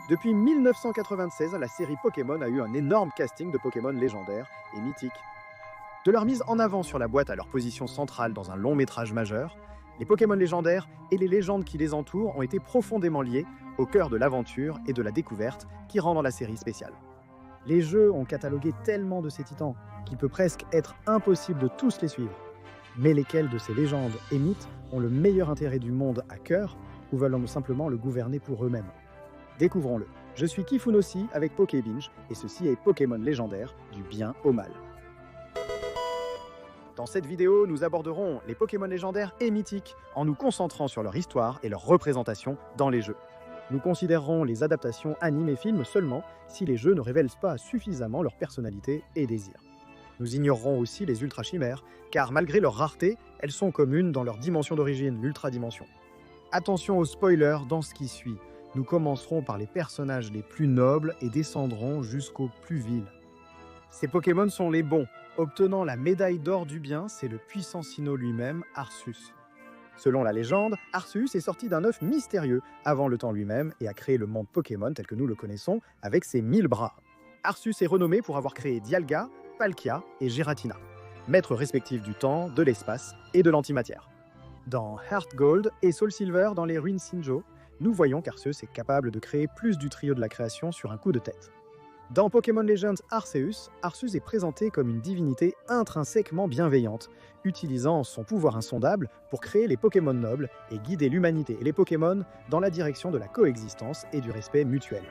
Depuis 1996, la série Pokémon a eu un énorme casting de Pokémon légendaires et mythiques. De leur mise en avant sur la boîte à leur position centrale dans un long métrage majeur, les Pokémon légendaires et les légendes qui les entourent ont été profondément liés au cœur de l'aventure et de la découverte qui rendent la série spéciale. Les jeux ont catalogué tellement de ces titans qu'il peut presque être impossible de tous les suivre. Mais lesquels de ces légendes et mythes ont le meilleur intérêt du monde à cœur ou veulent simplement le gouverner pour eux-mêmes? Découvrons-le. Je suis Kifunossi avec Pokébinge et ceci est Pokémon légendaire du bien au mal. Dans cette vidéo, nous aborderons les Pokémon légendaires et mythiques en nous concentrant sur leur histoire et leur représentation dans les jeux. Nous considérerons les adaptations animes et films seulement si les jeux ne révèlent pas suffisamment leur personnalité et désirs. Nous ignorerons aussi les ultra-chimères, car malgré leur rareté, elles sont communes dans leur dimension d'origine, l'ultra-dimension. Attention aux spoilers dans ce qui suit. Nous commencerons par les personnages les plus nobles et descendrons jusqu'aux plus vils. Ces Pokémon sont les bons. Obtenant la médaille d'or du bien, c'est le puissant Sinnoh lui-même, Arceus. Selon la légende, Arceus est sorti d'un œuf mystérieux avant le temps lui-même et a créé le monde Pokémon tel que nous le connaissons avec ses 1000 bras. Arceus est renommé pour avoir créé Dialga, Palkia et Giratina, maîtres respectifs du temps, de l'espace et de l'antimatière. Dans Heart Gold et Soul Silver dans les ruines Sinjoh, nous voyons qu'Arceus est capable de créer plus du trio de la création sur un coup de tête. Dans Pokémon Legends Arceus, Arceus est présenté comme une divinité intrinsèquement bienveillante, utilisant son pouvoir insondable pour créer les Pokémon nobles et guider l'humanité et les Pokémon dans la direction de la coexistence et du respect mutuel.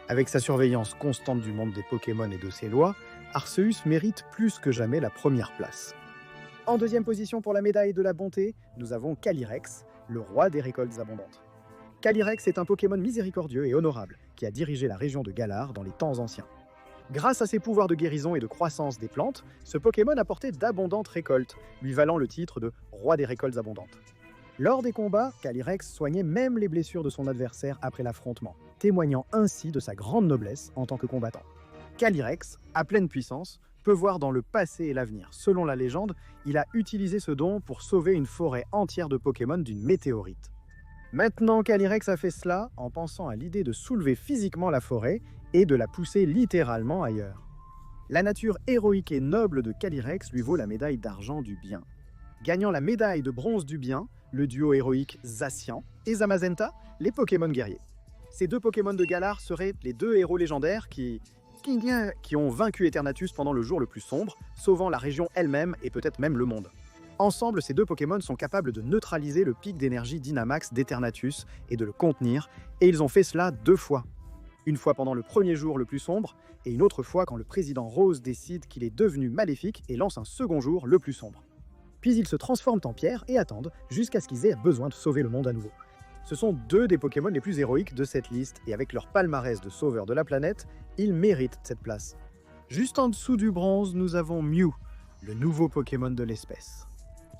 Avec sa surveillance constante du monde des Pokémon et de ses lois, Arceus mérite plus que jamais la première place. En deuxième position pour la médaille de la bonté, nous avons Calyrex, le roi des récoltes abondantes. Calyrex est un Pokémon miséricordieux et honorable qui a dirigé la région de Galar dans les temps anciens. Grâce à ses pouvoirs de guérison et de croissance des plantes, ce Pokémon apportait d'abondantes récoltes, lui valant le titre de roi des récoltes abondantes. Lors des combats, Calyrex soignait même les blessures de son adversaire après l'affrontement, témoignant ainsi de sa grande noblesse en tant que combattant. Calyrex, à pleine puissance, peut voir dans le passé et l'avenir. Selon la légende, il a utilisé ce don pour sauver une forêt entière de Pokémon d'une météorite. Maintenant, Calyrex a fait cela en pensant à l'idée de soulever physiquement la forêt et de la pousser littéralement ailleurs. La nature héroïque et noble de Calyrex lui vaut la médaille d'argent du bien. Gagnant la médaille de bronze du bien, le duo héroïque Zacian et Zamazenta, les Pokémon guerriers. Ces deux Pokémon de Galar seraient les deux héros légendaires qui ont vaincu Eternatus pendant le jour le plus sombre, sauvant la région elle-même et peut-être même le monde. Ensemble, ces deux Pokémon sont capables de neutraliser le pic d'énergie Dynamax d'Eternatus et de le contenir, et ils ont fait cela 2 fois. Une fois pendant le premier jour le plus sombre, et une autre fois quand le président Rose décide qu'il est devenu maléfique et lance un second jour le plus sombre. Puis ils se transforment en pierre et attendent jusqu'à ce qu'ils aient besoin de sauver le monde à nouveau. Ce sont 2 des Pokémon les plus héroïques de cette liste, et avec leur palmarès de sauveurs de la planète, ils méritent cette place. Juste en dessous du bronze, nous avons Mew, le nouveau Pokémon de l'espèce.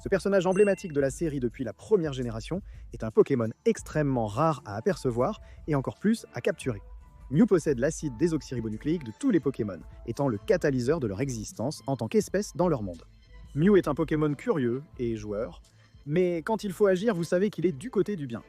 Ce personnage emblématique de la série depuis la première génération est un Pokémon extrêmement rare à apercevoir et encore plus à capturer. Mew possède l'acide désoxyribonucléique de tous les Pokémon, étant le catalyseur de leur existence en tant qu'espèce dans leur monde. Mew est un Pokémon curieux et joueur, mais quand il faut agir, vous savez qu'il est du côté du bien.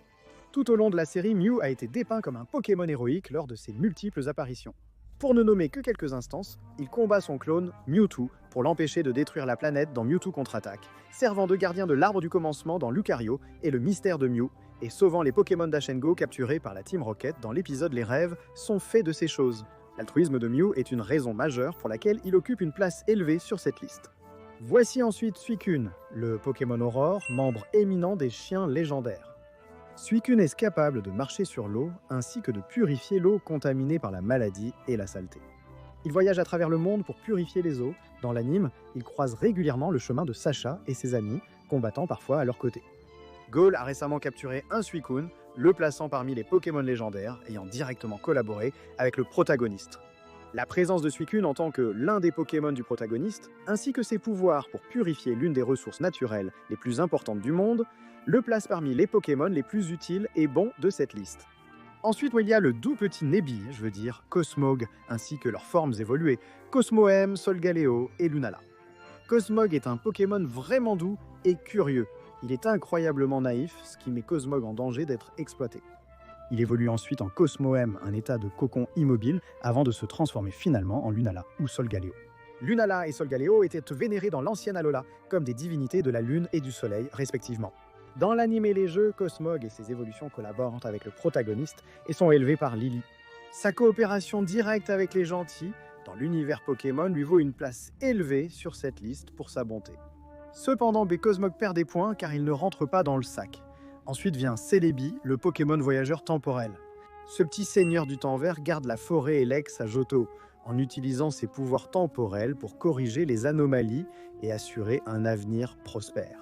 Tout au long de la série, Mew a été dépeint comme un Pokémon héroïque lors de ses multiples apparitions. Pour ne nommer que quelques instances, il combat son clone Mewtwo pour l'empêcher de détruire la planète dans Mewtwo contre-attaque, servant de gardien de l'arbre du commencement dans Lucario et le mystère de Mew, et sauvant les Pokémon d'Ash & Go capturés par la Team Rocket dans l'épisode Les Rêves sont faits de ces choses. L'altruisme de Mew est une raison majeure pour laquelle il occupe une place élevée sur cette liste. Voici ensuite Suicune, le Pokémon Aurore, membre éminent des chiens légendaires. Suicune est capable de marcher sur l'eau ainsi que de purifier l'eau contaminée par la maladie et la saleté. Il voyage à travers le monde pour purifier les eaux. Dans l'anime, il croise régulièrement le chemin de Sacha et ses amis, combattant parfois à leur côté. Gall a récemment capturé un Suicune, le plaçant parmi les Pokémon légendaires ayant directement collaboré avec le protagoniste. La présence de Suicune en tant que l'un des Pokémon du protagoniste, ainsi que ses pouvoirs pour purifier l'une des ressources naturelles les plus importantes du monde, le place parmi les Pokémon les plus utiles et bons de cette liste. Ensuite, il y a le doux petit Nebby, Cosmog, ainsi que leurs formes évoluées, Cosmoem, Solgaleo et Lunala. Cosmog est un Pokémon vraiment doux et curieux. Il est incroyablement naïf, ce qui met Cosmog en danger d'être exploité. Il évolue ensuite en Cosmoem, un état de cocon immobile, avant de se transformer finalement en Lunala ou Solgaleo. Lunala et Solgaleo étaient vénérés dans l'ancienne Alola comme des divinités de la lune et du soleil, respectivement. Dans l'anime et les jeux, Cosmog et ses évolutions collaborent avec le protagoniste et sont élevés par Lily. Sa coopération directe avec les gentils, dans l'univers Pokémon, lui vaut une place élevée sur cette liste pour sa bonté. Cependant, Cosmog perd des points car il ne rentre pas dans le sac. Ensuite vient Celebi, le Pokémon voyageur temporel. Ce petit seigneur du temps vert garde la forêt et l'ex à Johto, en utilisant ses pouvoirs temporels pour corriger les anomalies et assurer un avenir prospère.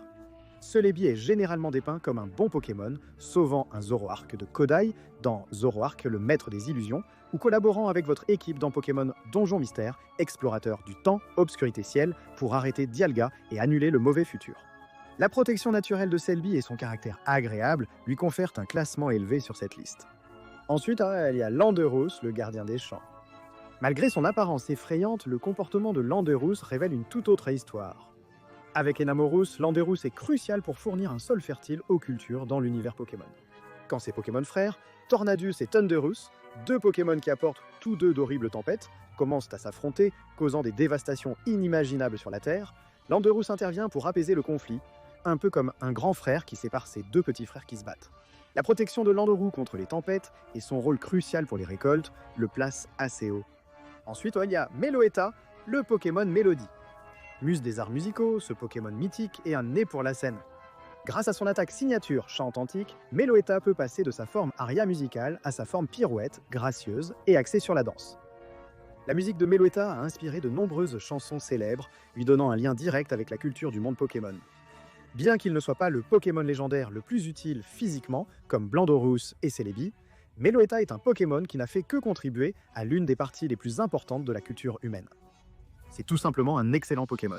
Celebi est généralement dépeint comme un bon Pokémon, sauvant un Zoroark de Kodai dans Zoroark, le maître des illusions, ou collaborant avec votre équipe dans Pokémon Donjon Mystère, explorateur du temps, obscurité ciel, pour arrêter Dialga et annuler le mauvais futur. La protection naturelle de Celebi et son caractère agréable lui confèrent un classement élevé sur cette liste. Ensuite, il y a Landorus, le gardien des champs. Malgré son apparence effrayante, le comportement de Landorus révèle une toute autre histoire. Avec Enamorus, Landorus est crucial pour fournir un sol fertile aux cultures dans l'univers Pokémon. Quand ses Pokémon frères, Tornadus et Thundurus, deux Pokémon qui apportent tous deux d'horribles tempêtes, commencent à s'affronter, causant des dévastations inimaginables sur la Terre, Landorus intervient pour apaiser le conflit, un peu comme un grand frère qui sépare ses deux petits frères qui se battent. La protection de Landorus contre les tempêtes et son rôle crucial pour les récoltes le placent assez haut. Ensuite, il y a Meloetta, le Pokémon Mélodie. Muse des arts musicaux, ce Pokémon mythique est un nez pour la scène. Grâce à son attaque signature chante antique, Meloetta peut passer de sa forme aria musicale à sa forme pirouette, gracieuse et axée sur la danse. La musique de Meloetta a inspiré de nombreuses chansons célèbres, lui donnant un lien direct avec la culture du monde Pokémon. Bien qu'il ne soit pas le Pokémon légendaire le plus utile physiquement, comme Blandorus et Celebi, Meloetta est un Pokémon qui n'a fait que contribuer à l'une des parties les plus importantes de la culture humaine. C'est tout simplement un excellent Pokémon.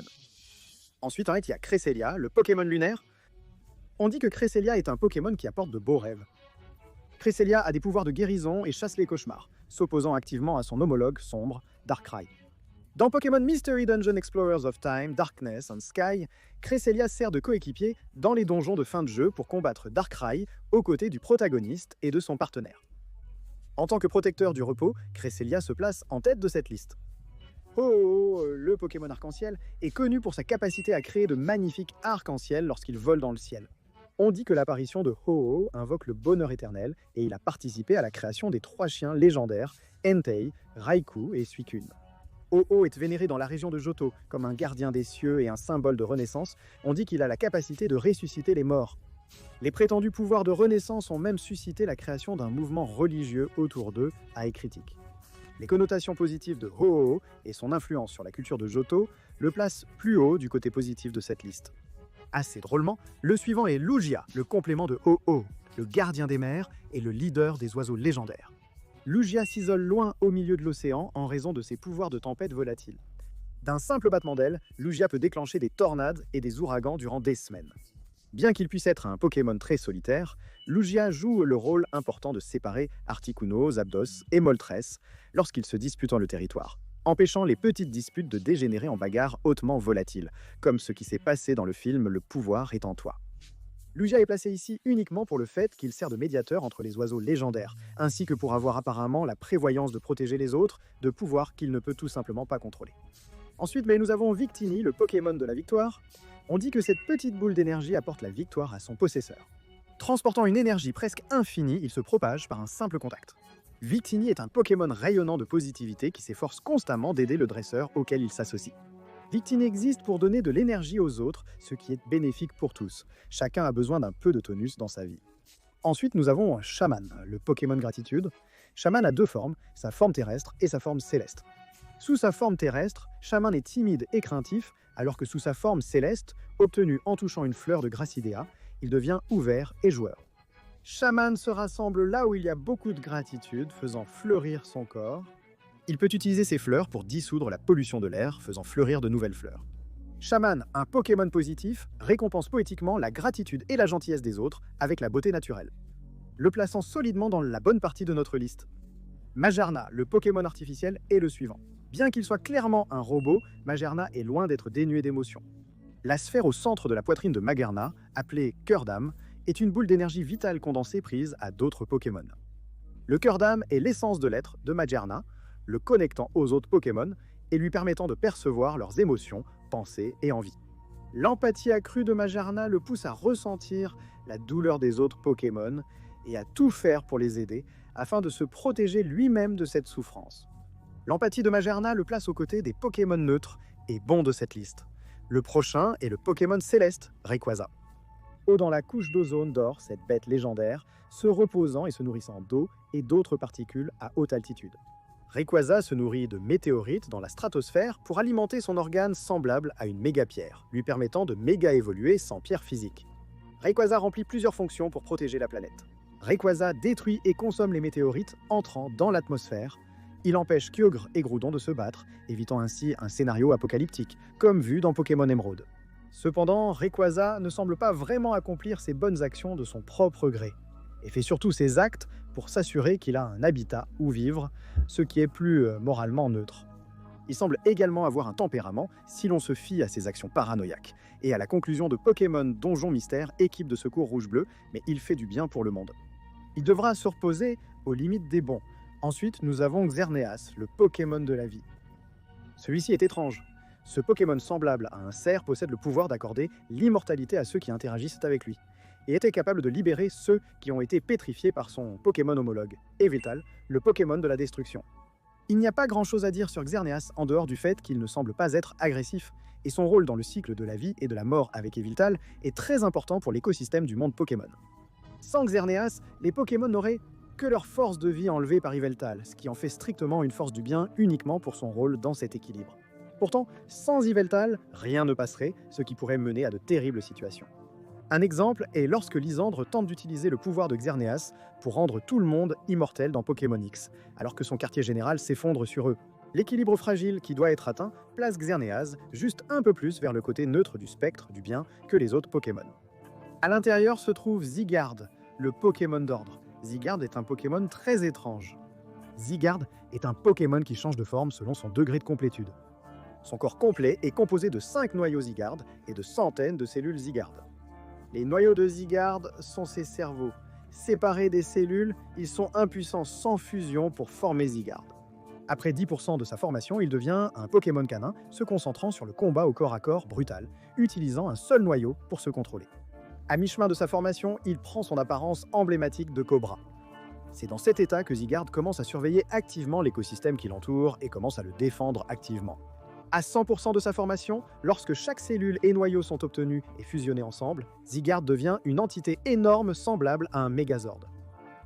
Ensuite, il y a Cresselia, le Pokémon lunaire. On dit que Cresselia est un Pokémon qui apporte de beaux rêves. Cresselia a des pouvoirs de guérison et chasse les cauchemars, s'opposant activement à son homologue sombre, Darkrai. Dans Pokémon Mystery Dungeon Explorers of Time, Darkness and Sky, Cresselia sert de coéquipier dans les donjons de fin de jeu pour combattre Darkrai aux côtés du protagoniste et de son partenaire. En tant que protecteur du repos, Cresselia se place en tête de cette liste. Ho-Oh, le Pokémon arc-en-ciel, est connu pour sa capacité à créer de magnifiques arcs-en-ciel lorsqu'il vole dans le ciel. On dit que l'apparition de Ho-Oh invoque le bonheur éternel et il a participé à la création des 3 chiens légendaires, Entei, Raikou et Suicune. Ho-Oh est vénéré dans la région de Johto comme un gardien des cieux et un symbole de renaissance. On dit qu'il a la capacité de ressusciter les morts. Les prétendus pouvoirs de renaissance ont même suscité la création d'un mouvement religieux autour d'eux à Écritique. Les connotations positives de Ho-Oh et son influence sur la culture de Johto le placent plus haut du côté positif de cette liste. Assez drôlement, le suivant est Lugia, le complément de Ho-Oh, le gardien des mers et le leader des oiseaux légendaires. Lugia s'isole loin au milieu de l'océan en raison de ses pouvoirs de tempête volatile. D'un simple battement d'ailes, Lugia peut déclencher des tornades et des ouragans durant des semaines. Bien qu'il puisse être un Pokémon très solitaire, Lugia joue le rôle important de séparer Articuno, Zapdos et Moltres lorsqu'ils se disputent le territoire, empêchant les petites disputes de dégénérer en bagarres hautement volatiles, comme ce qui s'est passé dans le film Le pouvoir est en toi. Lugia est placé ici uniquement pour le fait qu'il sert de médiateur entre les oiseaux légendaires, ainsi que pour avoir apparemment la prévoyance de protéger les autres de pouvoirs qu'il ne peut tout simplement pas contrôler. Ensuite, nous avons Victini, le Pokémon de la victoire. On dit que cette petite boule d'énergie apporte la victoire à son possesseur. Transportant une énergie presque infinie, il se propage par un simple contact. Victini est un Pokémon rayonnant de positivité qui s'efforce constamment d'aider le dresseur auquel il s'associe. Victini existe pour donner de l'énergie aux autres, ce qui est bénéfique pour tous. Chacun a besoin d'un peu de tonus dans sa vie. Ensuite, nous avons Shaman, le Pokémon gratitude. Shaman a 2 formes, sa forme terrestre et sa forme céleste. Sous sa forme terrestre, Shaman est timide et craintif, alors que sous sa forme céleste, obtenue en touchant une fleur de Gracidea, il devient ouvert et joueur. Shaman se rassemble là où il y a beaucoup de gratitude, faisant fleurir son corps. Il peut utiliser ces fleurs pour dissoudre la pollution de l'air, faisant fleurir de nouvelles fleurs. Shaman, un Pokémon positif, récompense poétiquement la gratitude et la gentillesse des autres avec la beauté naturelle, le plaçant solidement dans la bonne partie de notre liste. Magearna, le Pokémon artificiel, est le suivant. Bien qu'il soit clairement un robot, Magearna est loin d'être dénué d'émotions. La sphère au centre de la poitrine de Magearna, appelée cœur d'âme, est une boule d'énergie vitale condensée prise à d'autres Pokémon. Le cœur d'âme est l'essence de l'être de Magearna, le connectant aux autres Pokémon et lui permettant de percevoir leurs émotions, pensées et envies. L'empathie accrue de Magearna le pousse à ressentir la douleur des autres Pokémon et à tout faire pour les aider afin de se protéger lui-même de cette souffrance. L'empathie de Magearna le place aux côtés des Pokémon neutres et bons de cette liste. Le prochain est le Pokémon céleste, Rayquaza. Haut dans la couche d'ozone dort cette bête légendaire, se reposant et se nourrissant d'eau et d'autres particules à haute altitude. Rayquaza se nourrit de météorites dans la stratosphère pour alimenter son organe semblable à une mégapierre, lui permettant de méga-évoluer sans pierre physique. Rayquaza remplit plusieurs fonctions pour protéger la planète. Rayquaza détruit et consomme les météorites entrant dans l'atmosphère. Il empêche Kyogre et Groudon de se battre, évitant ainsi un scénario apocalyptique, comme vu dans Pokémon Émeraude. Cependant, Rayquaza ne semble pas vraiment accomplir ses bonnes actions de son propre gré, et fait surtout ses actes pour s'assurer qu'il a un habitat où vivre, ce qui est plus moralement neutre. Il semble également avoir un tempérament si l'on se fie à ses actions paranoïaques, et à la conclusion de Pokémon Donjon Mystère, équipe de secours rouge-bleu, mais il fait du bien pour le monde. Il devra se reposer aux limites des bons. Ensuite, nous avons Xerneas, le Pokémon de la vie. Celui-ci est étrange. Ce Pokémon semblable à un cerf possède le pouvoir d'accorder l'immortalité à ceux qui interagissent avec lui, et était capable de libérer ceux qui ont été pétrifiés par son Pokémon homologue, Yveltal, le Pokémon de la destruction. Il n'y a pas grand-chose à dire sur Xerneas en dehors du fait qu'il ne semble pas être agressif, et son rôle dans le cycle de la vie et de la mort avec Yveltal est très important pour l'écosystème du monde Pokémon. Sans Xerneas, les Pokémon n'auraient que leur force de vie enlevée par Yveltal, ce qui en fait strictement une force du bien uniquement pour son rôle dans cet équilibre. Pourtant, sans Yveltal, rien ne passerait, ce qui pourrait mener à de terribles situations. Un exemple est lorsque Lysandre tente d'utiliser le pouvoir de Xerneas pour rendre tout le monde immortel dans Pokémon X, alors que son quartier général s'effondre sur eux. L'équilibre fragile qui doit être atteint place Xerneas juste un peu plus vers le côté neutre du spectre du bien que les autres Pokémon. À l'intérieur se trouve Zygarde, le Pokémon d'ordre. Zygarde est un Pokémon très étrange. Zygarde est un Pokémon qui change de forme selon son degré de complétude. Son corps complet est composé de 5 noyaux Zygarde et de centaines de cellules Zygarde. Les noyaux de Zygarde sont ses cerveaux. Séparés des cellules, ils sont impuissants sans fusion pour former Zygarde. Après 10% de sa formation, il devient un Pokémon canin, se concentrant sur le combat au corps à corps brutal, utilisant un seul noyau pour se contrôler. À mi-chemin de sa formation, il prend son apparence emblématique de cobra. C'est dans cet état que Zygarde commence à surveiller activement l'écosystème qui l'entoure et commence à le défendre activement. À 100% de sa formation, lorsque chaque cellule et noyau sont obtenus et fusionnés ensemble, Zygarde devient une entité énorme semblable à un Megazord.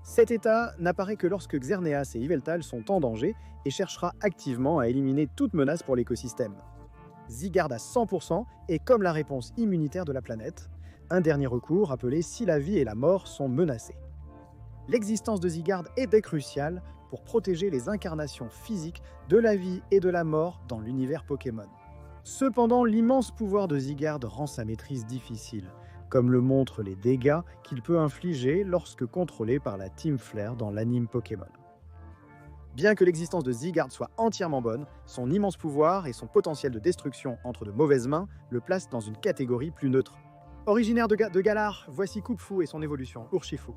Cet état n'apparaît que lorsque Xerneas et Yveltal sont en danger et cherchera activement à éliminer toute menace pour l'écosystème. Zygarde à 100% est comme la réponse immunitaire de la planète, un dernier recours appelé si la vie et la mort sont menacées. L'existence de Zygarde est cruciale pour protéger les incarnations physiques de la vie et de la mort dans l'univers Pokémon. Cependant, l'immense pouvoir de Zygarde rend sa maîtrise difficile, comme le montrent les dégâts qu'il peut infliger lorsque contrôlé par la Team Flare dans l'anime Pokémon. Bien que l'existence de Zygarde soit entièrement bonne, son immense pouvoir et son potentiel de destruction entre de mauvaises mains le placent dans une catégorie plus neutre. Originaire de Galar, voici Kubfu et son évolution, Urshifu.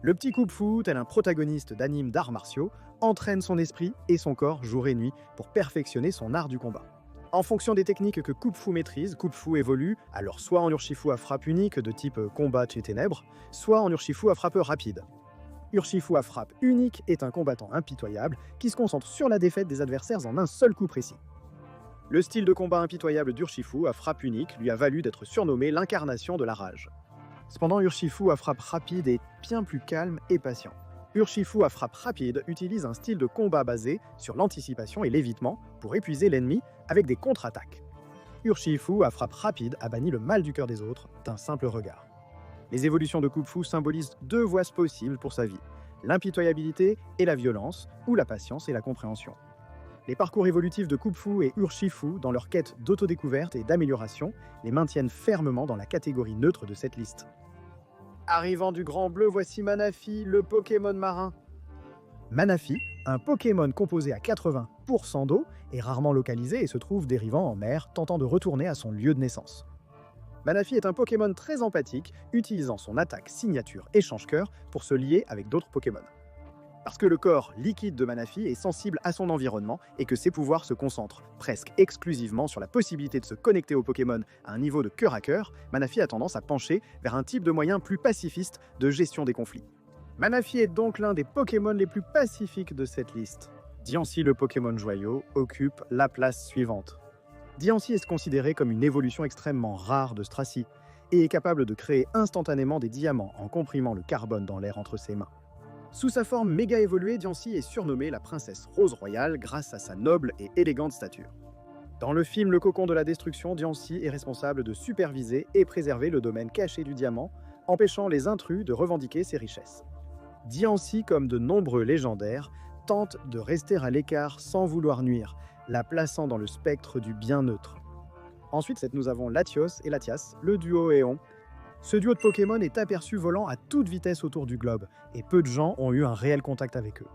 Le petit Kubfu, tel un protagoniste d'anime d'arts martiaux, entraîne son esprit et son corps jour et nuit pour perfectionner son art du combat. En fonction des techniques que Kubfu maîtrise, Kubfu évolue alors soit en Urshifu à frappe unique de type combat chez ténèbres, soit en Urshifu à frappe rapide. Urshifu à frappe unique est un combattant impitoyable qui se concentre sur la défaite des adversaires en un seul coup précis. Le style de combat impitoyable d'Urshifu à frappe unique lui a valu d'être surnommé l'incarnation de la rage. Cependant, Urshifu à frappe rapide est bien plus calme et patient. Urshifu à frappe rapide utilise un style de combat basé sur l'anticipation et l'évitement pour épuiser l'ennemi avec des contre-attaques. Urshifu à frappe rapide a banni le mal du cœur des autres d'un simple regard. Les évolutions de Kubfu symbolisent 2 voies possibles pour sa vie, l'impitoyabilité et la violence, ou la patience et la compréhension. Les parcours évolutifs de Kubfu et Urshifu, dans leur quête d'autodécouverte et d'amélioration, les maintiennent fermement dans la catégorie neutre de cette liste. Arrivant du Grand Bleu, voici Manaphy, le Pokémon marin. Manaphy, un Pokémon composé à 80% d'eau, est rarement localisé et se trouve dérivant en mer, tentant de retourner à son lieu de naissance. Manaphy est un Pokémon très empathique, utilisant son attaque signature Échange-Cœur pour se lier avec d'autres Pokémon. Parce que le corps liquide de Manaphy est sensible à son environnement et que ses pouvoirs se concentrent presque exclusivement sur la possibilité de se connecter aux Pokémon à un niveau de cœur à cœur, Manaphy a tendance à pencher vers un type de moyen plus pacifiste de gestion des conflits. Manaphy est donc l'un des Pokémon les plus pacifiques de cette liste. Diancie, le Pokémon joyau, occupe la place suivante. Diancie est considéré comme une évolution extrêmement rare de Stracy et est capable de créer instantanément des diamants en comprimant le carbone dans l'air entre ses mains. Sous sa forme méga évoluée, Diancie est surnommée la princesse rose royale grâce à sa noble et élégante stature. Dans le film Le Cocon de la Destruction, Diancie est responsable de superviser et préserver le domaine caché du diamant, empêchant les intrus de revendiquer ses richesses. Diancie, comme de nombreux légendaires, tente de rester à l'écart sans vouloir nuire, la plaçant dans le spectre du bien neutre. Ensuite, nous avons Latios et Latias, le duo Éon. Ce duo de Pokémon est aperçu volant à toute vitesse autour du globe, et peu de gens ont eu un réel contact avec eux.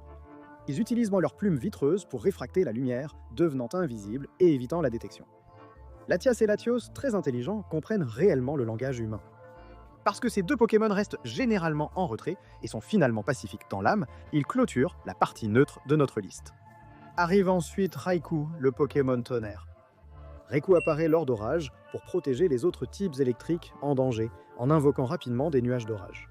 Ils utilisent leurs plumes vitreuses pour réfracter la lumière, devenant invisibles et évitant la détection. Latias et Latios, très intelligents, comprennent réellement le langage humain. Parce que ces deux Pokémon restent généralement en retrait et sont finalement pacifiques dans l'âme, ils clôturent la partie neutre de notre liste. Arrive ensuite Raikou, le Pokémon tonnerre. Raikou apparaît lors d'orages pour protéger les autres types électriques en danger, en invoquant rapidement des nuages d'orage.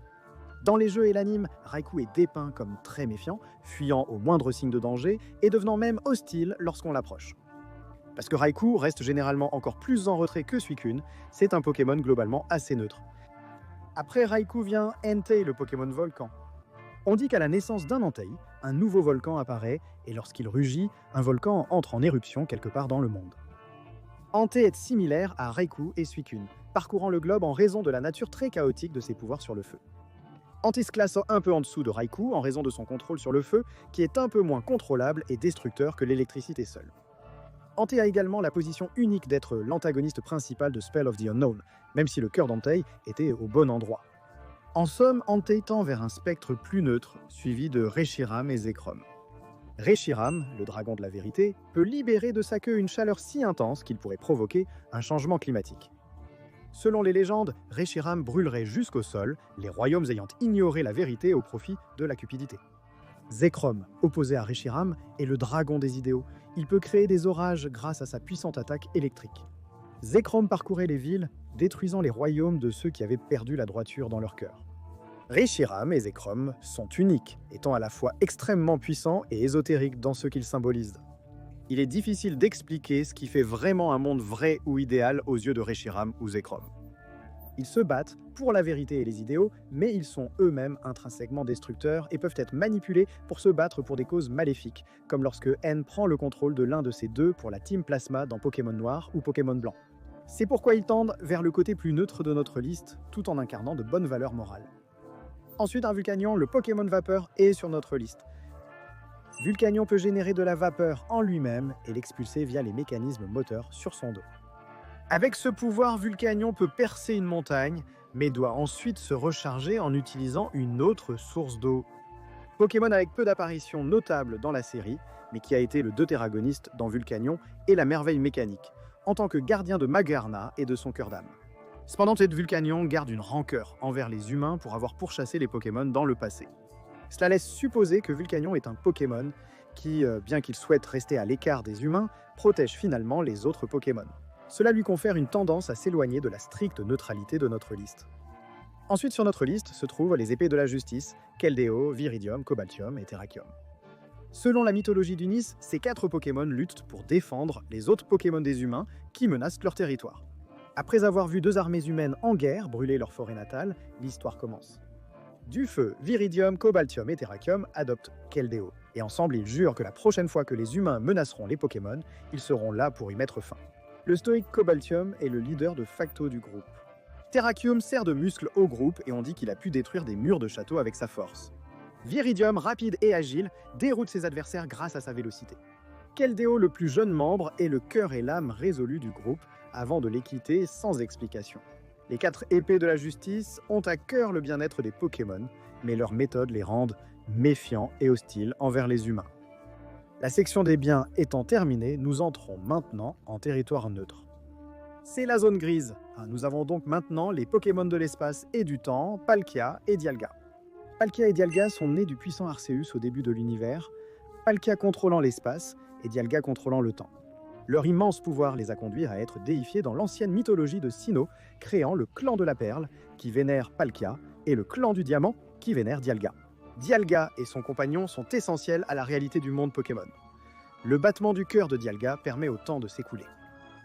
Dans les jeux et l'anime, Raikou est dépeint comme très méfiant, fuyant au moindre signe de danger et devenant même hostile lorsqu'on l'approche. Parce que Raikou reste généralement encore plus en retrait que Suicune, c'est un Pokémon globalement assez neutre. Après Raikou vient Entei, le Pokémon volcan. On dit qu'à la naissance d'un Entei, un nouveau volcan apparaît et lorsqu'il rugit, un volcan entre en éruption quelque part dans le monde. Entei est similaire à Raikou et Suicune, parcourant le globe en raison de la nature très chaotique de ses pouvoirs sur le feu. Entei se classe un peu en dessous de Raikou en raison de son contrôle sur le feu, qui est un peu moins contrôlable et destructeur que l'électricité seule. Entei a également la position unique d'être l'antagoniste principal de Spell of the Unknown, même si le cœur d'Entei était au bon endroit. En somme, Entei tend vers un spectre plus neutre, suivi de Reshiram et Zekrom. Reshiram, le dragon de la vérité, peut libérer de sa queue une chaleur si intense qu'il pourrait provoquer un changement climatique. Selon les légendes, Reshiram brûlerait jusqu'au sol, les royaumes ayant ignoré la vérité au profit de la cupidité. Zekrom, opposé à Reshiram, est le dragon des idéaux. Il peut créer des orages grâce à sa puissante attaque électrique. Zekrom parcourait les villes, détruisant les royaumes de ceux qui avaient perdu la droiture dans leur cœur. Reshiram et Zekrom sont uniques, étant à la fois extrêmement puissants et ésotériques dans ce qu'ils symbolisent. Il est difficile d'expliquer ce qui fait vraiment un monde vrai ou idéal aux yeux de Reshiram ou Zekrom. Ils se battent pour la vérité et les idéaux, mais ils sont eux-mêmes intrinsèquement destructeurs et peuvent être manipulés pour se battre pour des causes maléfiques, comme lorsque N prend le contrôle de l'un de ces deux pour la Team Plasma dans Pokémon Noir ou Pokémon Blanc. C'est pourquoi ils tendent vers le côté plus neutre de notre liste, tout en incarnant de bonnes valeurs morales. Ensuite, un Vulcanion, le Pokémon Vapeur, est sur notre liste. Vulcanion peut générer de la vapeur en lui-même et l'expulser via les mécanismes moteurs sur son dos. Avec ce pouvoir, Vulcanion peut percer une montagne, mais doit ensuite se recharger en utilisant une autre source d'eau. Pokémon avec peu d'apparitions notables dans la série, mais qui a été le deutéragoniste dans Vulcanion et la merveille mécanique, en tant que gardien de Magarna et de son cœur d'âme. Cependant, cette Vulcanion garde une rancœur envers les humains pour avoir pourchassé les Pokémon dans le passé. Cela laisse supposer que Vulcanion est un Pokémon qui, bien qu'il souhaite rester à l'écart des humains, protège finalement les autres Pokémon. Cela lui confère une tendance à s'éloigner de la stricte neutralité de notre liste. Ensuite sur notre liste se trouvent les épées de la justice, Keldeo, Viridium, Cobaltium et Terrakium. Selon la mythologie d'Unis, ces 4 Pokémon luttent pour défendre les autres Pokémon des humains qui menacent leur territoire. Après avoir vu 2 armées humaines en guerre brûler leur forêt natale, l'histoire commence. Du feu, Viridium, Cobaltium et Terrakium adoptent Keldeo, et ensemble ils jurent que la prochaine fois que les humains menaceront les Pokémon, ils seront là pour y mettre fin. Le stoïque Cobaltium est le leader de facto du groupe. Terrakium sert de muscle au groupe et on dit qu'il a pu détruire des murs de château avec sa force. Viridium, rapide et agile, déroute ses adversaires grâce à sa vélocité. Keldeo, le plus jeune membre, est le cœur et l'âme résolus du groupe avant de les quitter sans explication. Les 4 épées de la justice ont à cœur le bien-être des Pokémon, mais leurs méthodes les rendent méfiants et hostiles envers les humains. La section des biens étant terminée, nous entrons maintenant en territoire neutre. C'est la zone grise. Nous avons donc maintenant les Pokémon de l'espace et du temps, Palkia et Dialga. Palkia et Dialga sont nés du puissant Arceus au début de l'univers, Palkia contrôlant l'espace et Dialga contrôlant le temps. Leur immense pouvoir les a conduits à être déifiés dans l'ancienne mythologie de Sinnoh, créant le clan de la Perle, qui vénère Palkia, et le clan du Diamant, qui vénère Dialga. Dialga et son compagnon sont essentiels à la réalité du monde Pokémon. Le battement du cœur de Dialga permet au temps de s'écouler.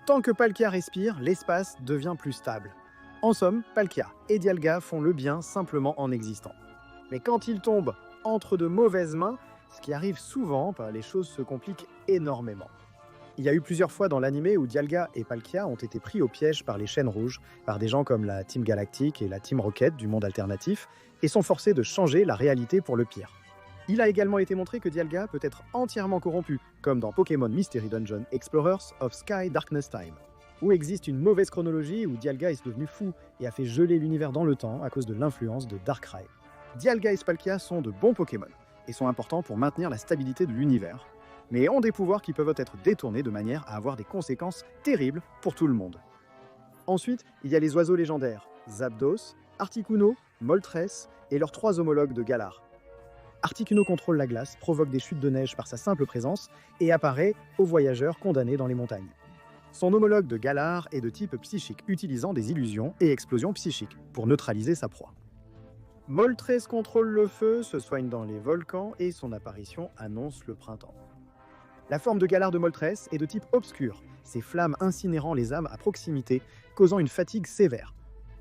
Tant que Palkia respire, l'espace devient plus stable. En somme, Palkia et Dialga font le bien simplement en existant. Mais quand ils tombent entre de mauvaises mains, ce qui arrive souvent, les choses se compliquent énormément. Il y a eu plusieurs fois dans l'animé où Dialga et Palkia ont été pris au piège par les Chaînes Rouges, par des gens comme la Team Galactique et la Team Rocket du monde alternatif, et sont forcés de changer la réalité pour le pire. Il a également été montré que Dialga peut être entièrement corrompu, comme dans Pokémon Mystery Dungeon Explorers of Sky Darkness Time, où existe une mauvaise chronologie où Dialga est devenu fou et a fait geler l'univers dans le temps à cause de l'influence de Darkrai. Dialga et Palkia sont de bons Pokémon, et sont importants pour maintenir la stabilité de l'univers, mais ont des pouvoirs qui peuvent être détournés de manière à avoir des conséquences terribles pour tout le monde. Ensuite, il y a les oiseaux légendaires, Zapdos, Articuno, Moltres et leurs 3 homologues de Galar. Articuno contrôle la glace, provoque des chutes de neige par sa simple présence et apparaît aux voyageurs condamnés dans les montagnes. Son homologue de Galar est de type psychique, utilisant des illusions et explosions psychiques pour neutraliser sa proie. Moltres contrôle le feu, se soigne dans les volcans et son apparition annonce le printemps. La forme de Galar de Moltres est de type obscur, ses flammes incinérant les âmes à proximité, causant une fatigue sévère.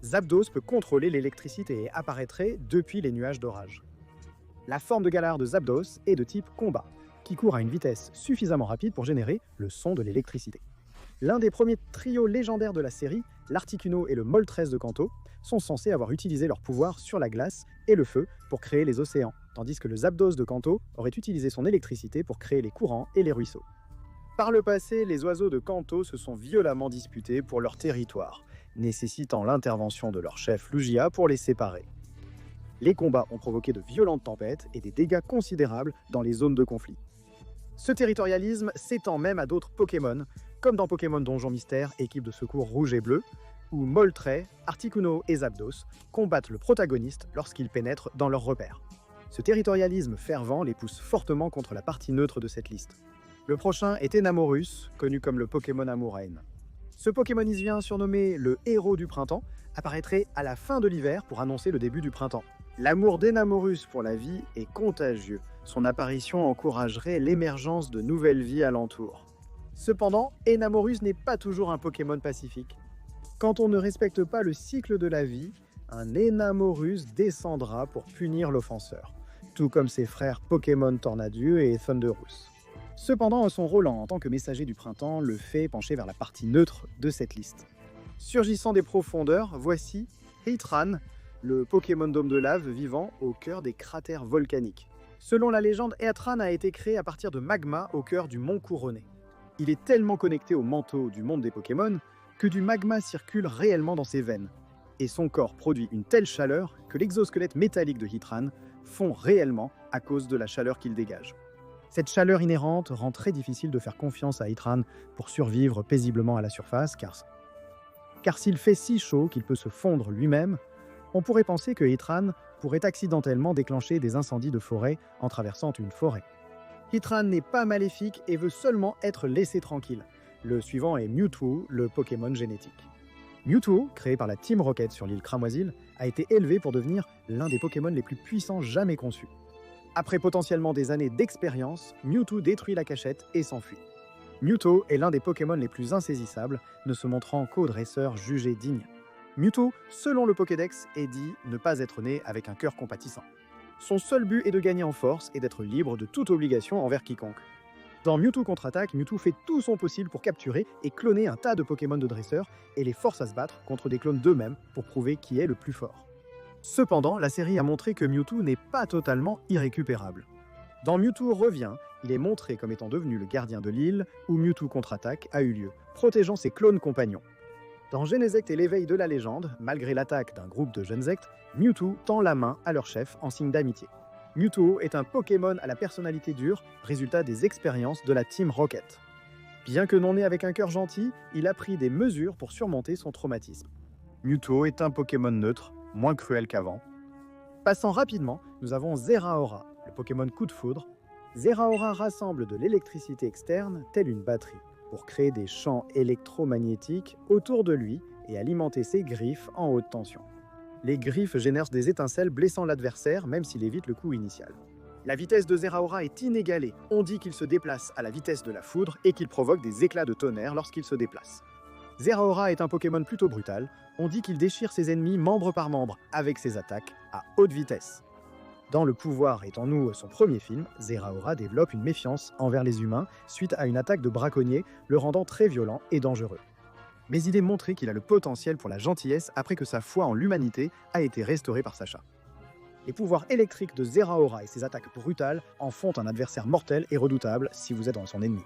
Zapdos peut contrôler l'électricité et apparaîtrait depuis les nuages d'orage. La forme de Galar de Zapdos est de type combat, qui court à une vitesse suffisamment rapide pour générer le son de l'électricité. L'un des premiers trios légendaires de la série, l'Articuno et le Moltres de Kanto, sont censés avoir utilisé leur pouvoir sur la glace et le feu pour créer les océans, tandis que le Zapdos de Kanto aurait utilisé son électricité pour créer les courants et les ruisseaux. Par le passé, les oiseaux de Kanto se sont violemment disputés pour leur territoire, nécessitant l'intervention de leur chef Lugia pour les séparer. Les combats ont provoqué de violentes tempêtes et des dégâts considérables dans les zones de conflit. Ce territorialisme s'étend même à d'autres Pokémon, comme dans Pokémon Donjon Mystère, équipe de secours rouge et bleu, où Moltres, Articuno et Zapdos combattent le protagoniste lorsqu'il pénètre dans leurs repères. Ce territorialisme fervent les pousse fortement contre la partie neutre de cette liste. Le prochain est Enamorus, connu comme le Pokémon Amouraine. Ce Pokémonisien, surnommé le héros du printemps, apparaîtrait à la fin de l'hiver pour annoncer le début du printemps. L'amour d'Enamorus pour la vie est contagieux. Son apparition encouragerait l'émergence de nouvelles vies alentour. Cependant, Enamorus n'est pas toujours un Pokémon pacifique. Quand on ne respecte pas le cycle de la vie, un Enamorus descendra pour punir l'offenseur, tout comme ses frères Pokémon Tornadieu et Thunderous. Cependant, son rôle en tant que messager du printemps le fait pencher vers la partie neutre de cette liste. Surgissant des profondeurs, voici Heatran, le Pokémon dôme de lave vivant au cœur des cratères volcaniques. Selon la légende, Heatran a été créé à partir de magma au cœur du mont Couronné. Il est tellement connecté au manteau du monde des Pokémon que du magma circule réellement dans ses veines, et son corps produit une telle chaleur que l'exosquelette métallique de Heatran fond réellement à cause de la chaleur qu'il dégage. Cette chaleur inhérente rend très difficile de faire confiance à Heatran pour survivre paisiblement à la surface, car s'il fait si chaud qu'il peut se fondre lui-même, on pourrait penser que Heatran pourrait accidentellement déclencher des incendies de forêt en traversant une forêt. Heatran n'est pas maléfique et veut seulement être laissé tranquille. Le suivant est Mewtwo, le Pokémon génétique. Mewtwo, créé par la Team Rocket sur l'île Cramoisil, a été élevé pour devenir l'un des Pokémon les plus puissants jamais conçus. Après potentiellement des années d'expérience, Mewtwo détruit la cachette et s'enfuit. Mewtwo est l'un des Pokémon les plus insaisissables, ne se montrant qu'aux dresseurs jugés dignes. Mewtwo, selon le Pokédex, est dit ne pas être né avec un cœur compatissant. Son seul but est de gagner en force et d'être libre de toute obligation envers quiconque. Dans Mewtwo contre-attaque, Mewtwo fait tout son possible pour capturer et cloner un tas de Pokémon de dresseurs et les force à se battre contre des clones d'eux-mêmes pour prouver qui est le plus fort. Cependant, la série a montré que Mewtwo n'est pas totalement irrécupérable. Dans Mewtwo revient, il est montré comme étant devenu le gardien de l'île où Mewtwo contre-attaque a eu lieu, protégeant ses clones compagnons. Dans Genesect et l'éveil de la légende, malgré l'attaque d'un groupe de Genesect, Mewtwo tend la main à leur chef en signe d'amitié. Mewtwo est un Pokémon à la personnalité dure, résultat des expériences de la Team Rocket. Bien que non né avec un cœur gentil, il a pris des mesures pour surmonter son traumatisme. Mewtwo est un Pokémon neutre, moins cruel qu'avant. Passant rapidement, nous avons Zeraora, le Pokémon coup de foudre. Zeraora rassemble de l'électricité externe, telle une batterie, pour créer des champs électromagnétiques autour de lui et alimenter ses griffes en haute tension. Les griffes génèrent des étincelles blessant l'adversaire même s'il évite le coup initial. La vitesse de Zeraora est inégalée. On dit qu'il se déplace à la vitesse de la foudre et qu'il provoque des éclats de tonnerre lorsqu'il se déplace. Zeraora est un Pokémon plutôt brutal. On dit qu'il déchire ses ennemis membre par membre avec ses attaques à haute vitesse. Dans Le Pouvoir est en nous son premier film, Zeraora développe une méfiance envers les humains suite à une attaque de braconnier, le rendant très violent et dangereux. Mais il est montré qu'il a le potentiel pour la gentillesse après que sa foi en l'humanité a été restaurée par Sacha. Les pouvoirs électriques de Zeraora et ses attaques brutales en font un adversaire mortel et redoutable si vous êtes son ennemi.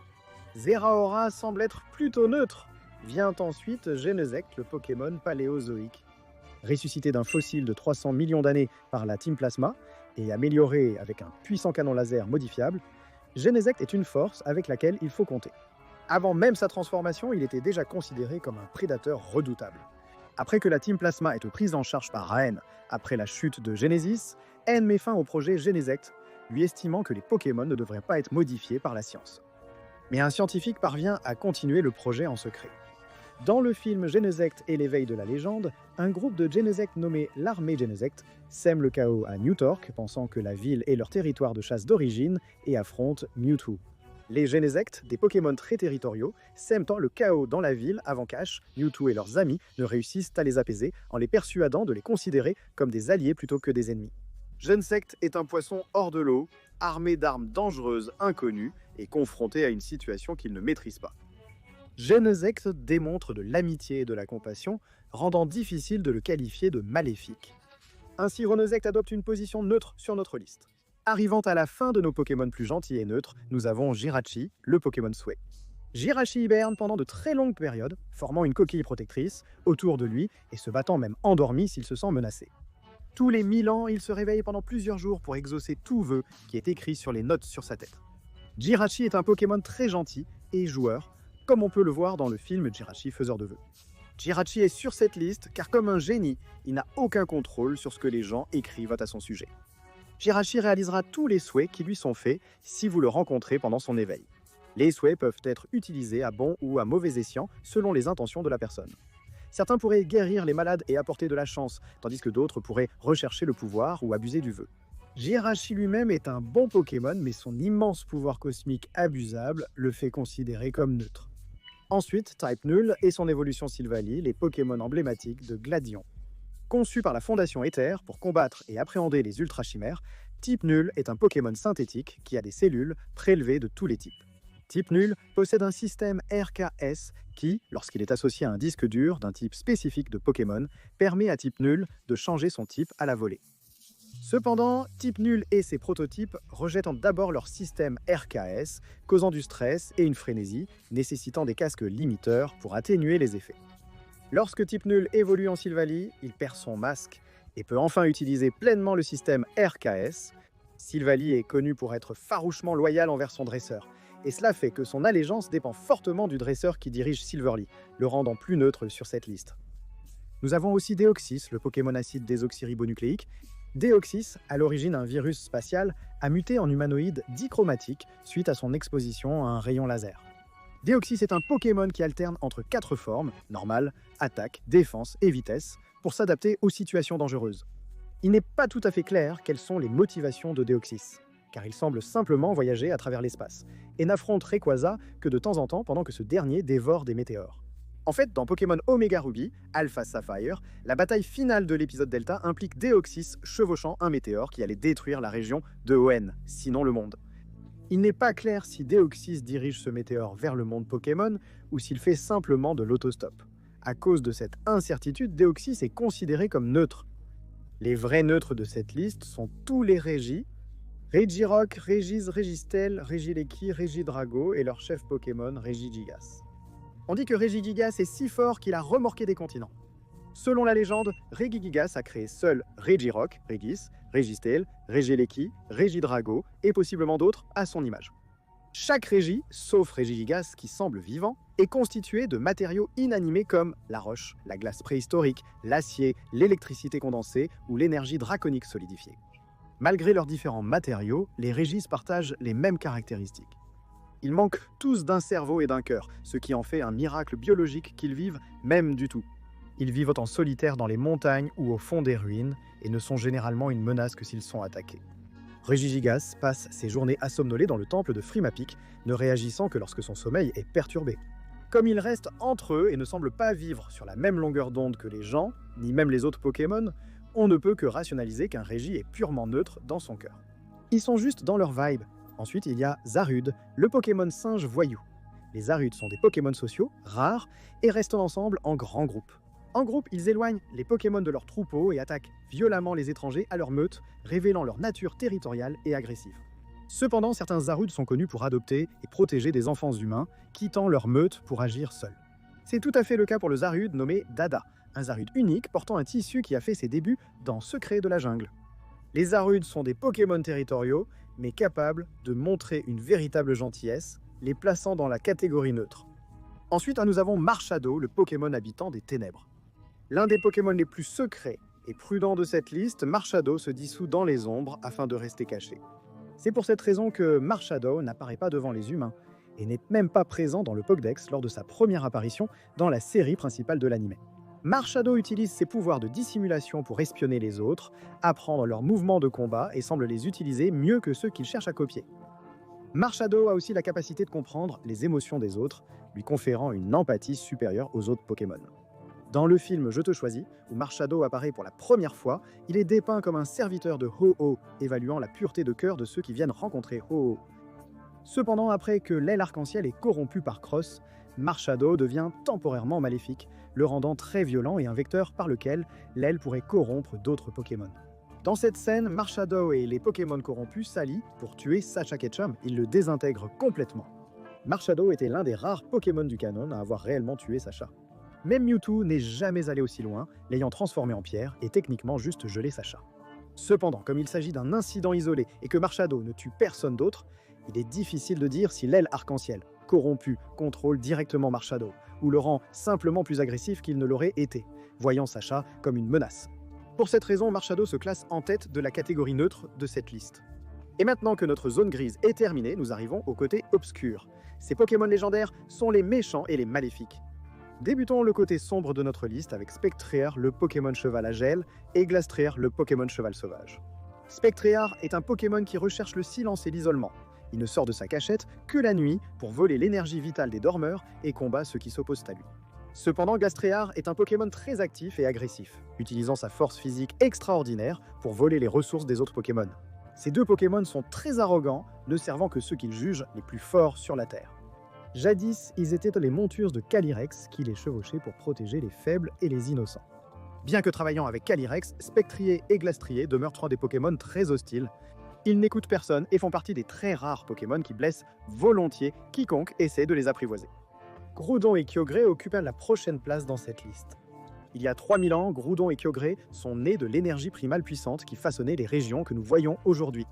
Zeraora semble être plutôt neutre. Vient ensuite Genesect, le Pokémon paléozoïque. Ressuscité d'un fossile de 300 millions d'années par la Team Plasma et amélioré avec un puissant canon laser modifiable, Genesect est une force avec laquelle il faut compter. Avant même sa transformation, il était déjà considéré comme un prédateur redoutable. Après que la Team Plasma ait prise en charge par Raen après la chute de Genesis, N met fin au projet Genesect, lui estimant que les Pokémon ne devraient pas être modifiés par la science. Mais un scientifique parvient à continuer le projet en secret. Dans le film Genesect et l'éveil de la légende, un groupe de Genesect nommé l'armée Genesect sème le chaos à New Torque, pensant que la ville est leur territoire de chasse d'origine, et affronte Mewtwo. Les Genesect, des Pokémon très territoriaux, sèment le chaos dans la ville avant qu'Ash, Mewtwo et leurs amis ne réussissent à les apaiser en les persuadant de les considérer comme des alliés plutôt que des ennemis. Genesect est un poisson hors de l'eau, armé d'armes dangereuses inconnues et confronté à une situation qu'il ne maîtrise pas. Genesect démontre de l'amitié et de la compassion, rendant difficile de le qualifier de maléfique. Ainsi, Renezect adopte une position neutre sur notre liste. Arrivant à la fin de nos Pokémon plus gentils et neutres, nous avons Jirachi, le Pokémon Souhait. Jirachi hiberne pendant de très longues périodes, formant une coquille protectrice autour de lui et se battant même endormi s'il se sent menacé. Tous les 1000 ans, il se réveille pendant plusieurs jours pour exaucer tout vœu qui est écrit sur les notes sur sa tête. Jirachi est un Pokémon très gentil et joueur, comme on peut le voir dans le film Jirachi faiseur de vœux. Jirachi est sur cette liste car comme un génie, il n'a aucun contrôle sur ce que les gens écrivent à son sujet. Jirachi réalisera tous les souhaits qui lui sont faits si vous le rencontrez pendant son éveil. Les souhaits peuvent être utilisés à bon ou à mauvais escient selon les intentions de la personne. Certains pourraient guérir les malades et apporter de la chance, tandis que d'autres pourraient rechercher le pouvoir ou abuser du vœu. Jirachi lui-même est un bon Pokémon, mais son immense pouvoir cosmique abusable le fait considérer comme neutre. Ensuite, Type Null et son évolution Silvally, les Pokémon emblématiques de Gladion. Conçu par la Fondation Ether pour combattre et appréhender les ultra-chimères, Type Null est un Pokémon synthétique qui a des cellules prélevées de tous les types. Type Null possède un système RKS qui, lorsqu'il est associé à un disque dur d'un type spécifique de Pokémon, permet à Type Null de changer son type à la volée. Cependant, Type Null et ses prototypes rejettent d'abord leur système RKS, causant du stress et une frénésie, nécessitant des casques limiteurs pour atténuer les effets. Lorsque Type Null évolue en Silvally, il perd son masque et peut enfin utiliser pleinement le système RKS. Silvally est connu pour être farouchement loyal envers son dresseur, et cela fait que son allégeance dépend fortement du dresseur qui dirige Silverly, le rendant plus neutre sur cette liste. Nous avons aussi Deoxys, le Pokémon acide désoxyribonucléique. Deoxys, à l'origine un virus spatial, a muté en humanoïde dichromatique suite à son exposition à un rayon laser. Deoxys est un Pokémon qui alterne entre 4 formes, normale, attaque, défense et vitesse, pour s'adapter aux situations dangereuses. Il n'est pas tout à fait clair quelles sont les motivations de Deoxys, car il semble simplement voyager à travers l'espace, et n'affronte Rayquaza que de temps en temps pendant que ce dernier dévore des météores. En fait, dans Pokémon Omega Ruby, Alpha Sapphire, la bataille finale de l'épisode Delta implique Deoxys chevauchant un météore qui allait détruire la région de Hoenn, sinon le monde. Il n'est pas clair si Deoxys dirige ce météore vers le monde Pokémon ou s'il fait simplement de l'autostop. À cause de cette incertitude, Deoxys est considéré comme neutre. Les vrais neutres de cette liste sont tous les Régis, Regirock, Regis, Registel, Regieleki, Regidrago et leur chef Pokémon Regigigas. On dit que Regigigas est si fort qu'il a remorqué des continents. Selon la légende, Regigigas a créé seul Regirock, Regis, Registel, Regieleki, Regidrago et possiblement d'autres à son image. Chaque Régi, sauf Regigigas qui semble vivant, est constitué de matériaux inanimés comme la roche, la glace préhistorique, l'acier, l'électricité condensée ou l'énergie draconique solidifiée. Malgré leurs différents matériaux, les Régis partagent les mêmes caractéristiques. Ils manquent tous d'un cerveau et d'un cœur, ce qui en fait un miracle biologique qu'ils vivent même du tout. Ils vivent en solitaire dans les montagnes ou au fond des ruines et ne sont généralement une menace que s'ils sont attaqués. Regigigas passe ses journées assomnolé dans le temple de Frimapic, ne réagissant que lorsque son sommeil est perturbé. Comme ils restent entre eux et ne semblent pas vivre sur la même longueur d'onde que les gens, ni même les autres Pokémon, on ne peut que rationaliser qu'un Régi est purement neutre dans son cœur. Ils sont juste dans leur vibe. Ensuite, il y a Zarude, le Pokémon singe voyou. Les Zarudes sont des Pokémon sociaux, rares, et restent ensemble en grands groupes. En groupe, ils éloignent les Pokémon de leur troupeau et attaquent violemment les étrangers à leur meute, révélant leur nature territoriale et agressive. Cependant, certains Zarudes sont connus pour adopter et protéger des enfants humains, quittant leur meute pour agir seuls. C'est tout à fait le cas pour le Zarude nommé Dada, un Zarude unique portant un tissu qui a fait ses débuts dans Secret de la jungle. Les Zarudes sont des Pokémon territoriaux, mais capables de montrer une véritable gentillesse, les plaçant dans la catégorie neutre. Ensuite, nous avons Marshado, le Pokémon habitant des ténèbres. L'un des Pokémon les plus secrets et prudents de cette liste, Marshado se dissout dans les ombres afin de rester caché. C'est pour cette raison que Marshado n'apparaît pas devant les humains et n'est même pas présent dans le Pokédex lors de sa première apparition dans la série principale de l'anime. Marshado utilise ses pouvoirs de dissimulation pour espionner les autres, apprendre leurs mouvements de combat et semble les utiliser mieux que ceux qu'il cherche à copier. Marshado a aussi la capacité de comprendre les émotions des autres, lui conférant une empathie supérieure aux autres Pokémon. Dans le film Je te choisis, où Marshado apparaît pour la première fois, il est dépeint comme un serviteur de Ho-Oh, évaluant la pureté de cœur de ceux qui viennent rencontrer Ho-Oh. Cependant, après que l'aile arc-en-ciel est corrompue par Cross, Marshado devient temporairement maléfique, le rendant très violent et un vecteur par lequel l'aile pourrait corrompre d'autres Pokémon. Dans cette scène, Marshado et les Pokémon corrompus s'allient pour tuer Sacha Ketchum. Ils le désintègrent complètement. Marshado était l'un des rares Pokémon du canon à avoir réellement tué Sacha. Même Mewtwo n'est jamais allé aussi loin, l'ayant transformé en pierre et techniquement juste gelé Sacha. Cependant, comme il s'agit d'un incident isolé et que Marshado ne tue personne d'autre, il est difficile de dire si l'aile arc-en-ciel, corrompue, contrôle directement Marshado, ou le rend simplement plus agressif qu'il ne l'aurait été, voyant Sacha comme une menace. Pour cette raison, Marshado se classe en tête de la catégorie neutre de cette liste. Et maintenant que notre zone grise est terminée, nous arrivons au côté obscur. Ces Pokémon légendaires sont les méchants et les maléfiques. Débutons le côté sombre de notre liste avec Spectréar, le Pokémon cheval à gel, et Glastréar, le Pokémon cheval sauvage. Spectréar est un Pokémon qui recherche le silence et l'isolement. Il ne sort de sa cachette que la nuit pour voler l'énergie vitale des dormeurs et combat ceux qui s'opposent à lui. Cependant, Glastréar est un Pokémon très actif et agressif, utilisant sa force physique extraordinaire pour voler les ressources des autres Pokémon. Ces deux Pokémon sont très arrogants, ne servant que ceux qu'ils jugent les plus forts sur la Terre. Jadis, ils étaient les montures de Calyrex qui les chevauchaient pour protéger les faibles et les innocents. Bien que travaillant avec Calyrex, Spectrier et Glastrier demeurent trois des Pokémon très hostiles. Ils n'écoutent personne et font partie des très rares Pokémon qui blessent volontiers quiconque essaie de les apprivoiser. Groudon et Kyogre occupent la prochaine place dans cette liste. Il y a 3000 ans, Groudon et Kyogre sont nés de l'énergie primale puissante qui façonnait les régions que nous voyons aujourd'hui.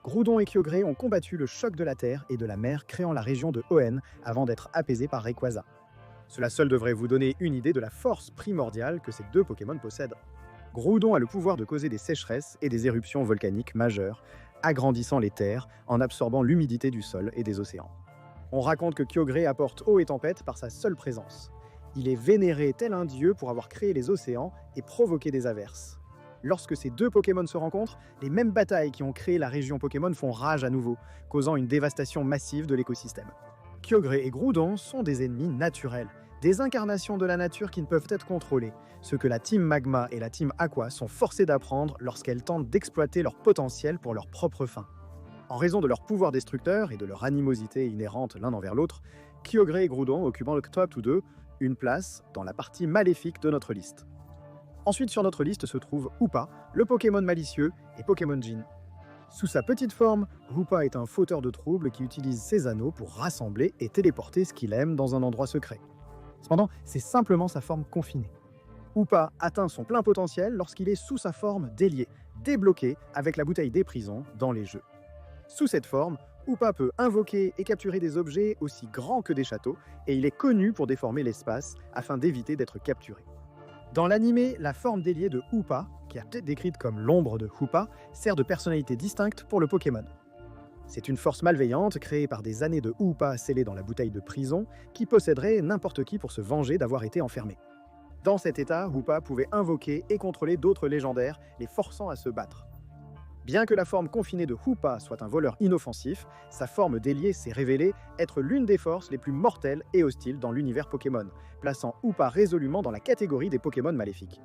Groudon et Kyogre ont combattu le choc de la terre et de la mer, créant la région de Hoenn avant d'être apaisés par Rayquaza. Cela seul devrait vous donner une idée de la force primordiale que ces deux Pokémon possèdent. Groudon a le pouvoir de causer des sécheresses et des éruptions volcaniques majeures, agrandissant les terres en absorbant l'humidité du sol et des océans. On raconte que Kyogre apporte eau et tempête par sa seule présence. Il est vénéré tel un dieu pour avoir créé les océans et provoqué des averses. Lorsque ces deux Pokémon se rencontrent, les mêmes batailles qui ont créé la région Pokémon font rage à nouveau, causant une dévastation massive de l'écosystème. Kyogre et Groudon sont des ennemis naturels, des incarnations de la nature qui ne peuvent être contrôlées, ce que la Team Magma et la Team Aqua sont forcées d'apprendre lorsqu'elles tentent d'exploiter leur potentiel pour leur propre fin. En raison de leur pouvoir destructeur et de leur animosité inhérente l'un envers l'autre, Kyogre et Groudon occupant le top 2 une place dans la partie maléfique de notre liste. Ensuite sur notre liste se trouve Hoopa, le Pokémon malicieux, et Pokémon Jean. Sous sa petite forme, Hoopa est un fauteur de troubles qui utilise ses anneaux pour rassembler et téléporter ce qu'il aime dans un endroit secret. Cependant, c'est simplement sa forme confinée. Hoopa atteint son plein potentiel lorsqu'il est sous sa forme déliée, débloqué avec la bouteille des prisons dans les jeux. Sous cette forme, Hoopa peut invoquer et capturer des objets aussi grands que des châteaux, et il est connu pour déformer l'espace afin d'éviter d'être capturé. Dans l'anime, la forme déliée de Hoopa, qui est peut-être décrite comme l'ombre de Hoopa, sert de personnalité distincte pour le Pokémon. C'est une force malveillante créée par des années de Hoopa scellées dans la bouteille de prison qui posséderait n'importe qui pour se venger d'avoir été enfermé. Dans cet état, Hoopa pouvait invoquer et contrôler d'autres légendaires, les forçant à se battre. Bien que la forme confinée de Hoopa soit un voleur inoffensif, sa forme déliée s'est révélée être l'une des forces les plus mortelles et hostiles dans l'univers Pokémon, plaçant Hoopa résolument dans la catégorie des Pokémon maléfiques.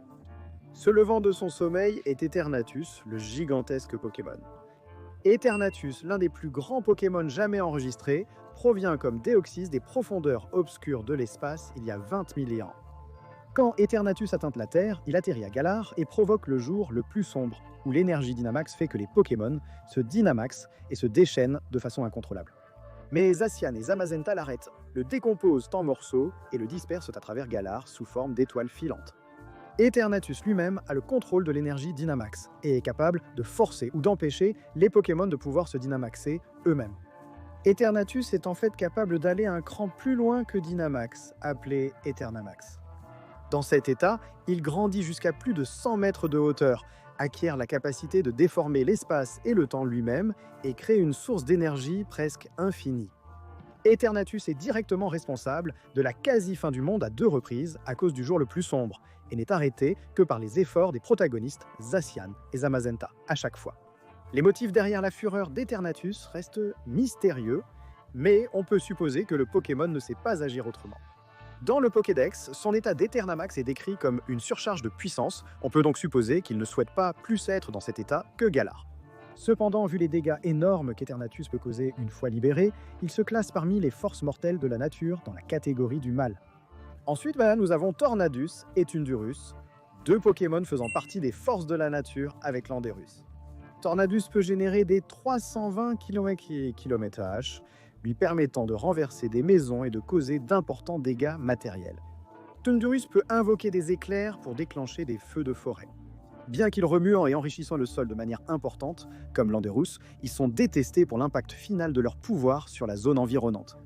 Se levant de son sommeil est Eternatus, le gigantesque Pokémon. Eternatus, l'un des plus grands Pokémon jamais enregistrés, provient comme Déoxys des profondeurs obscures de l'espace il y a 20 000 ans. Quand Eternatus atteint la Terre, il atterrit à Galar et provoque le jour le plus sombre, où l'énergie Dynamax fait que les Pokémon se dynamaxent et se déchaînent de façon incontrôlable. Mais Zacian et Zamazenta l'arrêtent, le décomposent en morceaux et le dispersent à travers Galar sous forme d'étoiles filantes. Eternatus lui-même a le contrôle de l'énergie Dynamax et est capable de forcer ou d'empêcher les Pokémon de pouvoir se dynamaxer eux-mêmes. Eternatus est en fait capable d'aller un cran plus loin que Dynamax, appelé Eternamax. Dans cet état, il grandit jusqu'à plus de 100 mètres de hauteur, acquiert la capacité de déformer l'espace et le temps lui-même et crée une source d'énergie presque infinie. Eternatus est directement responsable de la quasi-fin du monde à 2 reprises à cause du jour le plus sombre et n'est arrêté que par les efforts des protagonistes Zacian et Zamazenta à chaque fois. Les motifs derrière la fureur d'Eternatus restent mystérieux, mais on peut supposer que le Pokémon ne sait pas agir autrement. Dans le Pokédex, son état d'Eternamax est décrit comme une surcharge de puissance, on peut donc supposer qu'il ne souhaite pas plus être dans cet état que Galar. Cependant, vu les dégâts énormes qu'Eternatus peut causer une fois libéré, il se classe parmi les forces mortelles de la nature dans la catégorie du mal. Ensuite, nous avons Tornadus et Tundurus, 2 Pokémon faisant partie des forces de la nature avec Landorus. Tornadus peut générer des 320 km/h, lui permettant de renverser des maisons et de causer d'importants dégâts matériels. Tundurus peut invoquer des éclairs pour déclencher des feux de forêt. Bien qu'ils remuant et enrichissant le sol de manière importante, comme Landorus, ils sont détestés pour l'impact final de leur pouvoir sur la zone environnante.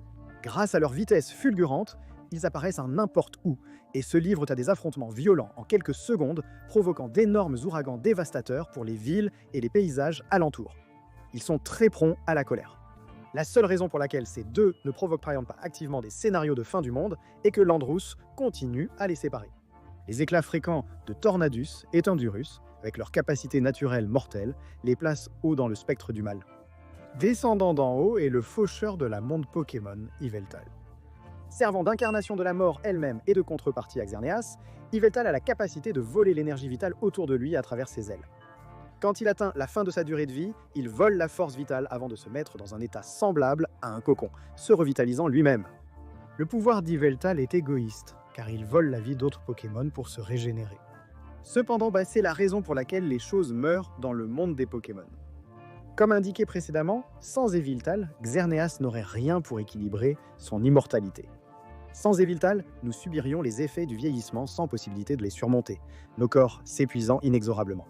Grâce à leur vitesse fulgurante, ils apparaissent à n'importe où et se livrent à des affrontements violents en quelques secondes, provoquant d'énormes ouragans dévastateurs pour les villes et les paysages alentours. Ils sont très prompts à la colère. La seule raison pour laquelle ces deux ne provoquent par exemple pas activement des scénarios de fin du monde est que Landorus continue à les séparer. Les éclats fréquents de Tornadus et Tundurus, avec leur capacité naturelle mortelle, les placent haut dans le spectre du mal. Descendant d'en haut est le faucheur de la monde Pokémon, Yveltal. Servant d'incarnation de la mort elle-même et de contrepartie à Xerneas, Yveltal a la capacité de voler l'énergie vitale autour de lui à travers ses ailes. Quand il atteint la fin de sa durée de vie, il vole la force vitale avant de se mettre dans un état semblable à un cocon, se revitalisant lui-même. Le pouvoir d'Yveltal est égoïste, car il vole la vie d'autres Pokémon pour se régénérer. Cependant, c'est la raison pour laquelle les choses meurent dans le monde des Pokémon. Comme indiqué précédemment, sans Yveltal, Xerneas n'aurait rien pour équilibrer son immortalité. Sans Yveltal, nous subirions les effets du vieillissement sans possibilité de les surmonter, nos corps s'épuisant inexorablement.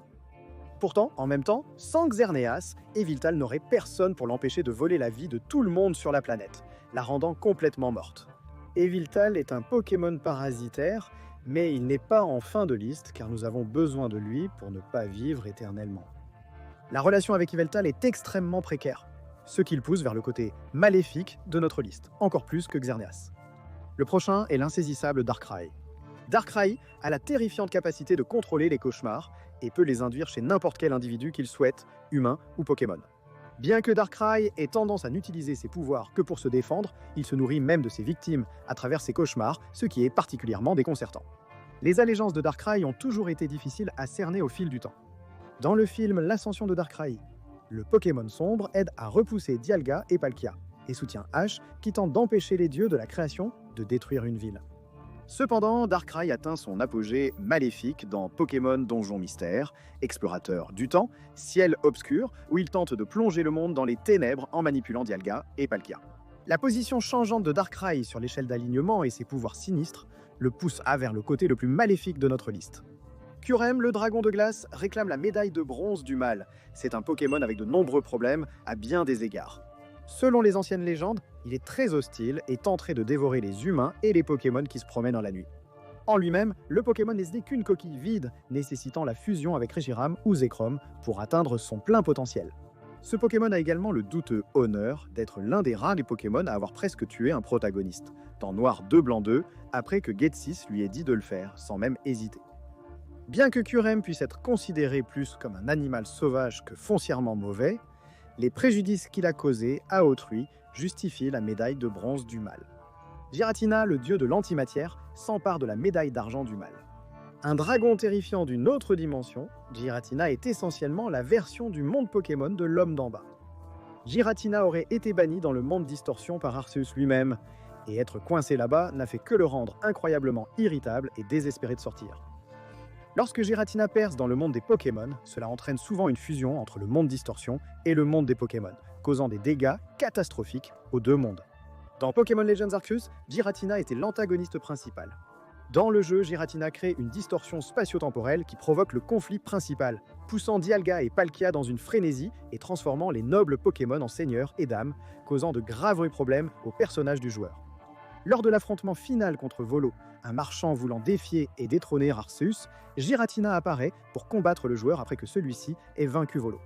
Pourtant, en même temps, sans Xerneas, Yveltal n'aurait personne pour l'empêcher de voler la vie de tout le monde sur la planète, la rendant complètement morte. Yveltal est un Pokémon parasitaire, mais il n'est pas en fin de liste car nous avons besoin de lui pour ne pas vivre éternellement. La relation avec Yveltal est extrêmement précaire, ce qui le pousse vers le côté maléfique de notre liste, encore plus que Xerneas. Le prochain est l'insaisissable Darkrai. Darkrai a la terrifiante capacité de contrôler les cauchemars et peut les induire chez n'importe quel individu qu'il souhaite, humain ou Pokémon. Bien que Darkrai ait tendance à n'utiliser ses pouvoirs que pour se défendre, il se nourrit même de ses victimes à travers ses cauchemars, ce qui est particulièrement déconcertant. Les allégeances de Darkrai ont toujours été difficiles à cerner au fil du temps. Dans le film L'Ascension de Darkrai, le Pokémon sombre aide à repousser Dialga et Palkia, et soutient Ash qui tente d'empêcher les dieux de la création de détruire une ville. Cependant, Darkrai atteint son apogée maléfique dans Pokémon Donjon Mystère, Explorateur du Temps, Ciel Obscur, où il tente de plonger le monde dans les ténèbres en manipulant Dialga et Palkia. La position changeante de Darkrai sur l'échelle d'alignement et ses pouvoirs sinistres le poussent vers le côté le plus maléfique de notre liste. Kyurem, le dragon de glace, réclame la médaille de bronze du mal. C'est un Pokémon avec de nombreux problèmes à bien des égards. Selon les anciennes légendes, il est très hostile et tenterait de dévorer les humains et les Pokémon qui se promènent dans la nuit. En lui-même, le Pokémon n'est qu'une coquille vide, nécessitant la fusion avec Reshiram ou Zekrom pour atteindre son plein potentiel. Ce Pokémon a également le douteux honneur d'être l'un des rares Pokémon à avoir presque tué un protagoniste, dans Noir 2 Blanc 2, après que Ghetsis lui ait dit de le faire, sans même hésiter. Bien que Kyurem puisse être considéré plus comme un animal sauvage que foncièrement mauvais, les préjudices qu'il a causés à autrui justifient la médaille de bronze du mal. Giratina, le dieu de l'antimatière, s'empare de la médaille d'argent du mal. Un dragon terrifiant d'une autre dimension, Giratina est essentiellement la version du monde Pokémon de l'homme d'en bas. Giratina aurait été banni dans le monde Distorsion par Arceus lui-même, et être coincé là-bas n'a fait que le rendre incroyablement irritable et désespéré de sortir. Lorsque Giratina perce dans le monde des Pokémon, cela entraîne souvent une fusion entre le monde Distorsion et le monde des Pokémon, causant des dégâts catastrophiques aux deux mondes. Dans Pokémon Legends Arceus, Giratina était l'antagoniste principal. Dans le jeu, Giratina crée une distorsion spatio-temporelle qui provoque le conflit principal, poussant Dialga et Palkia dans une frénésie et transformant les nobles Pokémon en seigneurs et dames, causant de graves problèmes aux personnages du joueur. Lors de l'affrontement final contre Volo, un marchand voulant défier et détrôner Arceus, Giratina apparaît pour combattre le joueur après que celui-ci ait vaincu Volo.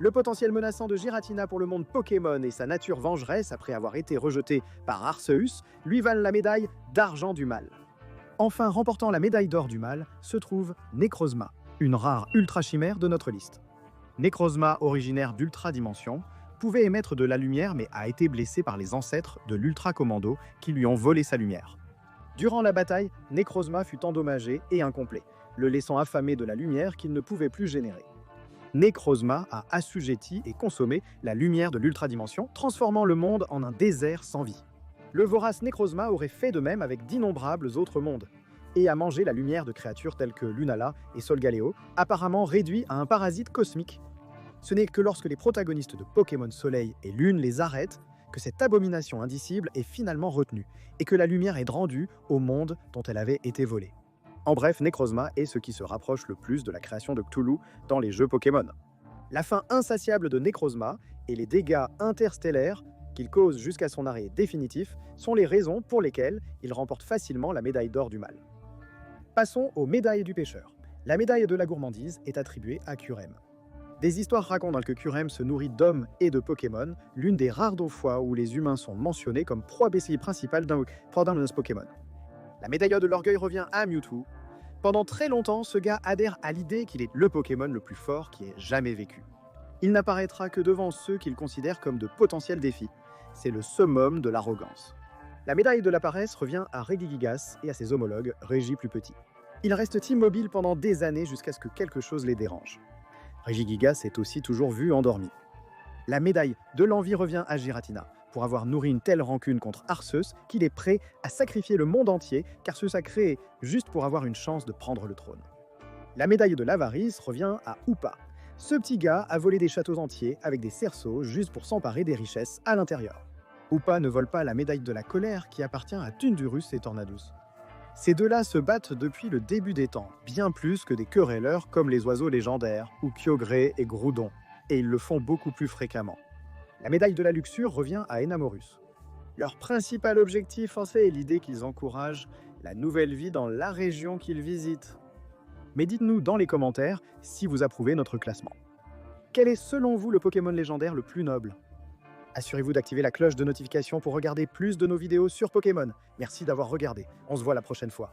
Le potentiel menaçant de Giratina pour le monde Pokémon et sa nature vengeresse après avoir été rejeté par Arceus lui valent la médaille d'argent du mal. Enfin, remportant la médaille d'or du mal, se trouve Necrozma, une rare ultra-chimère de notre liste. Necrozma, originaire d'Ultra Dimension, pouvait émettre de la lumière mais a été blessé par les ancêtres de l'Ultra Commando qui lui ont volé sa lumière. Durant la bataille, Necrozma fut endommagé et incomplet, le laissant affamé de la lumière qu'il ne pouvait plus générer. Necrozma a assujetti et consommé la lumière de l'Ultra Dimension, transformant le monde en un désert sans vie. Le vorace Necrozma aurait fait de même avec d'innombrables autres mondes, et a mangé la lumière de créatures telles que Lunala et Solgaleo, apparemment réduits à un parasite cosmique. Ce n'est que lorsque les protagonistes de Pokémon Soleil et Lune les arrêtent que cette abomination indicible est finalement retenue, et que la lumière est rendue au monde dont elle avait été volée. En bref, Necrozma est ce qui se rapproche le plus de la création de Cthulhu dans les jeux Pokémon. La fin insatiable de Necrozma et les dégâts interstellaires qu'il cause jusqu'à son arrêt définitif sont les raisons pour lesquelles il remporte facilement la médaille d'or du mal. Passons aux médailles du pêcheur. La médaille de la gourmandise est attribuée à Kyurem. Des histoires racontent que Kyurem se nourrit d'hommes et de Pokémon, l'une des rares fois où les humains sont mentionnés comme proie bestiaire principale d'un Pokémon. La médaille de l'orgueil revient à Mewtwo. Pendant très longtemps, ce gars adhère à l'idée qu'il est le Pokémon le plus fort qui ait jamais vécu. Il n'apparaîtra que devant ceux qu'il considère comme de potentiels défis. C'est le summum de l'arrogance. La médaille de la paresse revient à Regigigas et à ses homologues, Regi plus petit. Ils restent immobiles pendant des années jusqu'à ce que quelque chose les dérange. Regigigas est aussi toujours vu endormi. La médaille de l'envie revient à Giratina, pour avoir nourri une telle rancune contre Arceus qu'il est prêt à sacrifier le monde entier qu'Arceus a créé juste pour avoir une chance de prendre le trône. La médaille de l'avarice revient à Hoopa. Ce petit gars a volé des châteaux entiers avec des cerceaux juste pour s'emparer des richesses à l'intérieur. Hoopa ne vole pas la médaille de la colère qui appartient à Tundurus et Tornadus. Ces deux-là se battent depuis le début des temps, bien plus que des querelleurs comme les oiseaux légendaires ou Kyogre et Groudon, et ils le font beaucoup plus fréquemment. La médaille de la luxure revient à Enamorus. Leur principal objectif en fait est l'idée qu'ils encouragent la nouvelle vie dans la région qu'ils visitent. Mais dites-nous dans les commentaires si vous approuvez notre classement. Quel est selon vous le Pokémon légendaire le plus noble ? Assurez-vous d'activer la cloche de notification pour regarder plus de nos vidéos sur Pokémon. Merci d'avoir regardé. On se voit la prochaine fois.